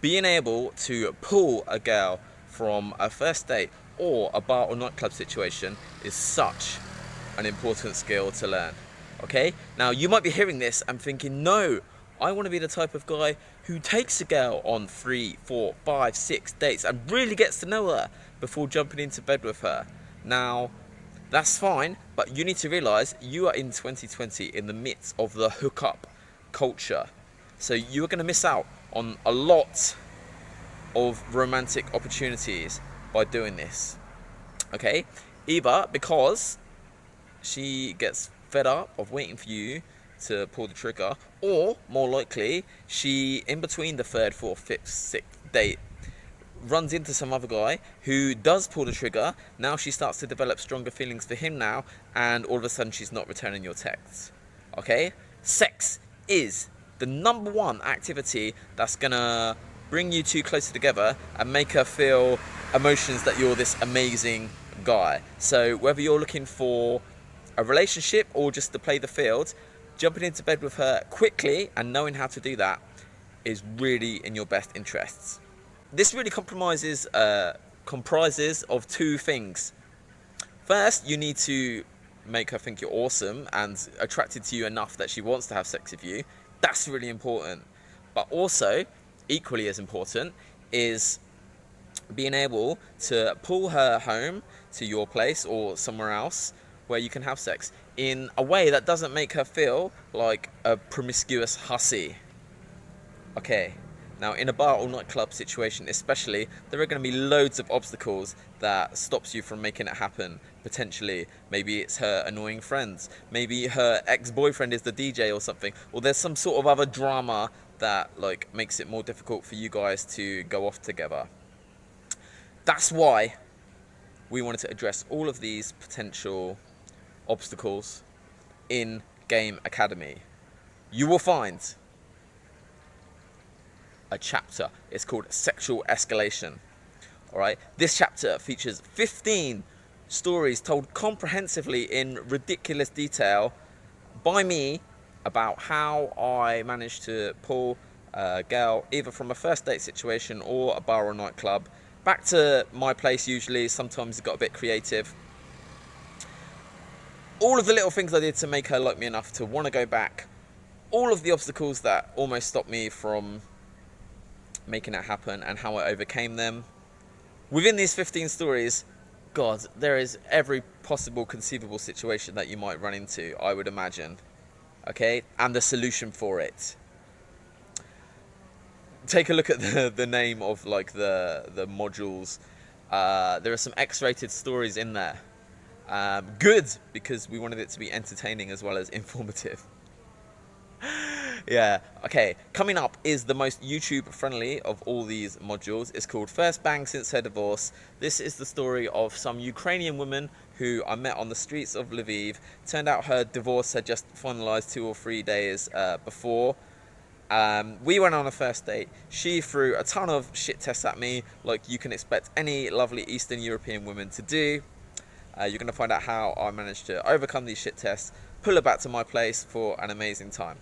Being able to pull a girl from a first date or a bar or nightclub situation is such an important skill to learn. Okay? Now, you might be hearing this and thinking, no, I want to be the type of guy who takes a girl on 3, 4, 5, 6 dates and really gets to know her before jumping into bed with her. Now, that's fine, but you need to realize you are in 2020 in the midst of the hookup culture. So you are going to miss out on a lot of romantic opportunities by doing this. Okay? Either because she gets fed up of waiting for you to pull the trigger, or more likely, she, in between the third, fourth, fifth, sixth date, runs into some other guy who does pull the trigger. Now she starts to develop stronger feelings for him now, and all of a sudden she's not returning your texts. Okay? Sex is the number one activity that's gonna bring you two closer together and make her feel emotions that you're this amazing guy. So whether you're looking for a relationship or just to play the field, jumping into bed with her quickly and knowing how to do that is really in your best interests. This really comprises of two things. First, you need to make her think you're awesome and attracted to you enough that she wants to have sex with you. That's really important. But also, equally as important, is being able to pull her home to your place or somewhere else where you can have sex in a way that doesn't make her feel like a promiscuous hussy. Okay, now in a bar or nightclub situation especially, there are going to be loads of obstacles that stops you from making it happen, potentially. Maybe it's her annoying friends, maybe her ex-boyfriend is the DJ or something, or there's some sort of other drama that like makes it more difficult for you guys to go off together. That's why we wanted to address all of these potential obstacles in Game Academy. You will find a chapter. It's called Sexual Escalation. Alright? This chapter features 15 stories told comprehensively in ridiculous detail by me about how I managed to pull a girl either from a first date situation or a bar or nightclub back to my place usually. Sometimes it got a bit creative. All of the little things I did to make her like me enough to want to go back. All of the obstacles that almost stopped me from making it happen and how I overcame them. Within these 15 stories, God, there is every possible conceivable situation that you might run into, I would imagine. Okay? And the solution for it. Take a look at the name of like the modules. There are some X-rated stories in there. Good, because we wanted it to be entertaining as well as informative. Yeah, okay. Coming up is the most YouTube friendly of all these modules. It's called First Bang Since Her Divorce. This is the story of some Ukrainian woman who I met on the streets of Lviv. Turned out her divorce had just finalized 2 or 3 days before. We went on a first date. She threw a ton of shit tests at me, like you can expect any lovely Eastern European woman to do. You're going to find out how I managed to overcome these shit tests, pull her back to my place for an amazing time.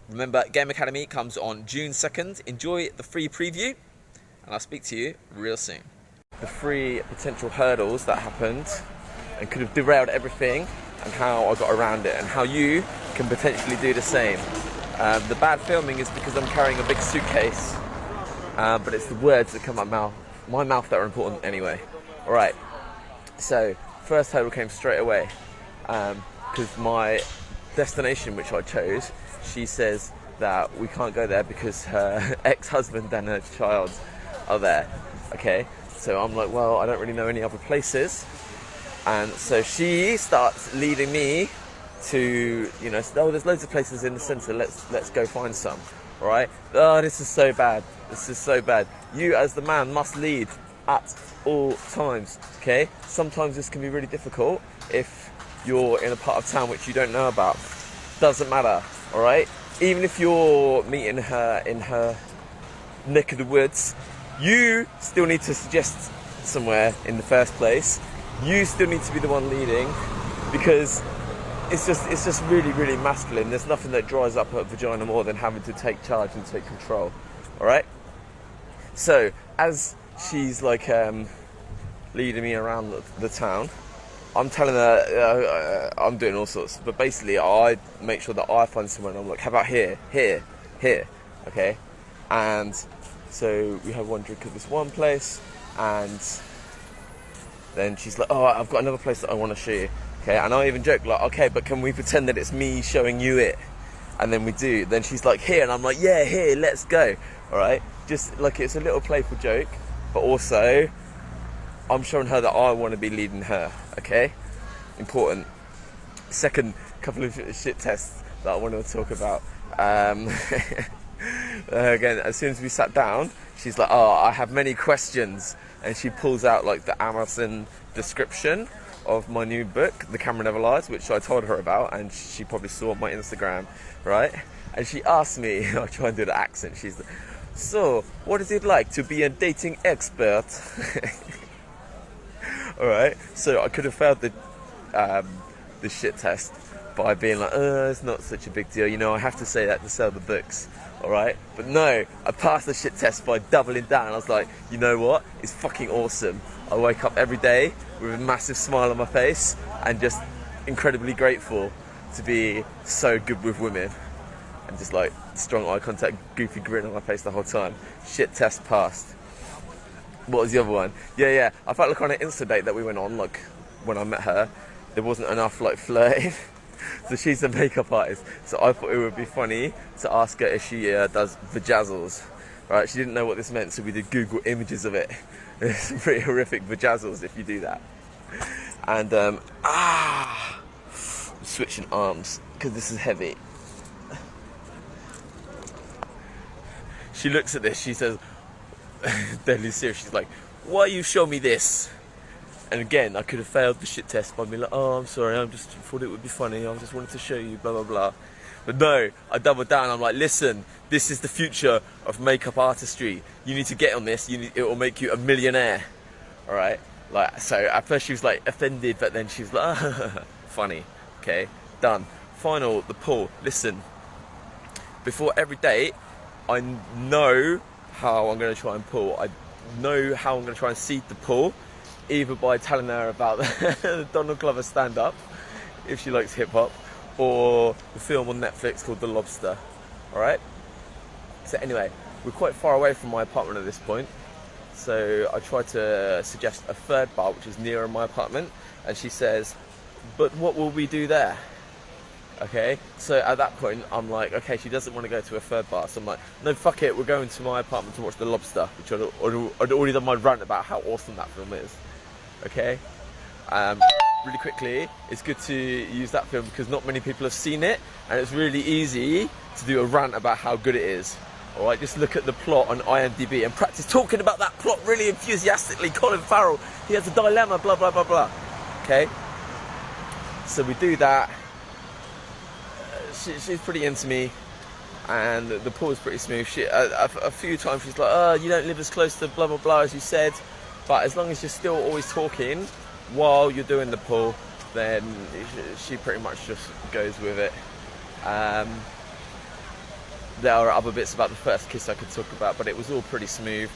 Remember, Game Academy comes on June 2nd. Enjoy the free preview, and I'll speak to you real soon. The 3 potential hurdles that happened and could have derailed everything, and how I got around it, and how you can potentially do the same. The bad filming is because I'm carrying a big suitcase, but it's the words that come out my mouth that are important anyway. Alright, so first hurdle came straight away, because my destination, which I chose, she says that we can't go there because her ex-husband and her child are there. Okay, so I'm like, well, I don't really know any other places, and so she starts leading me to, you know, oh, there's loads of places in the centre, let's go find some. All right. Oh, this is so bad. This is so bad. You as the man must lead at all times. Okay. Sometimes this can be really difficult if you're in a part of town which you don't know about. Doesn't matter. All right. Even if you're meeting her in her neck of the woods, you still need to suggest somewhere in the first place. You still need to be the one leading, because it's just really, really masculine. There's nothing that dries up a vagina more than having to take charge and take control. All right. So as she's like leading me around the town, I'm telling her I'm doing all sorts. But basically, I make sure that I find someone. I'm like, how about here, here, here, okay? And so we have one drink at this one place, and then she's like, oh, I've got another place that I want to show you. Okay, and I even joke like, okay, but can we pretend that it's me showing you it? And then we do. Then she's like, here, and I'm like, yeah, here, let's go. All right, just like it's a little playful joke, but also I'm showing her that I want to be leading her. Okay, important. Second couple of shit tests that I want to talk about. Again, as soon as we sat down, she's like, oh, I have many questions, and she pulls out like the Amazon description of my new book, The Camera Never Lies, which I told her about, and she probably saw on my Instagram, right? And she asked me, I'll try and do the accent, she's like, so, what is it like to be a dating expert? Alright, so I could have failed the shit test by being like, it's not such a big deal, you know, I have to say that to sell the books, alright? But no, I passed the shit test by doubling down. I was like, you know what, it's fucking awesome. I wake up every day with a massive smile on my face and just incredibly grateful to be so good with women. And just like strong eye contact, goofy grin on my face the whole time. Shit test passed. What was the other one? Yeah, I felt like on an Insta date that we went on, like when I met her, there wasn't enough like flirting. So she's a makeup artist, so I thought it would be funny to ask her if she does vajazzles. Right, she didn't know what this meant, so we did Google images of it. It's pretty horrific vajazzles if you do that. And switching arms because this is heavy. She looks at this, she says, deadly serious, she's like, why you show me this? And again, I could have failed the shit test by being like, oh, I'm sorry, I just thought it would be funny, I just wanted to show you, blah, blah, blah. But no, I doubled down, I'm like, listen, this is the future of makeup artistry. You need to get on this, it will make you a millionaire. Alright? Like, so at first she was like offended, but then she was like, funny. Okay, done. Final, the pool. Listen, before every date, I know how I'm going to try and pull. I know how I'm going to try and seed the pool, either by telling her about the Donald Glover stand-up, if she likes hip-hop, or the film on Netflix called The Lobster. Alright? So anyway, we're quite far away from my apartment at this point, so I try to suggest a third bar which is nearer my apartment, and she says, but what will we do there? Okay, so at that point I'm like, okay, she doesn't want to go to a third bar, so I'm like, no, fuck it, we're going to my apartment to watch The Lobster, which I'd already done my rant about how awesome that film is. Okay, really quickly, it's good to use that film because not many people have seen it, and it's really easy to do a rant about how good it is. Alright, just look at the plot on IMDb and practice talking about that plot really enthusiastically. Colin Farrell, he has a dilemma, blah, blah, blah, blah. Okay, so we do that. She's pretty into me, and the pool is pretty smooth. A few times she's like, oh, you don't live as close to blah, blah, blah as you said. But as long as you're still always talking while you're doing the pull, then she pretty much just goes with it. There are other bits about the first kiss I could talk about, but it was all pretty smooth.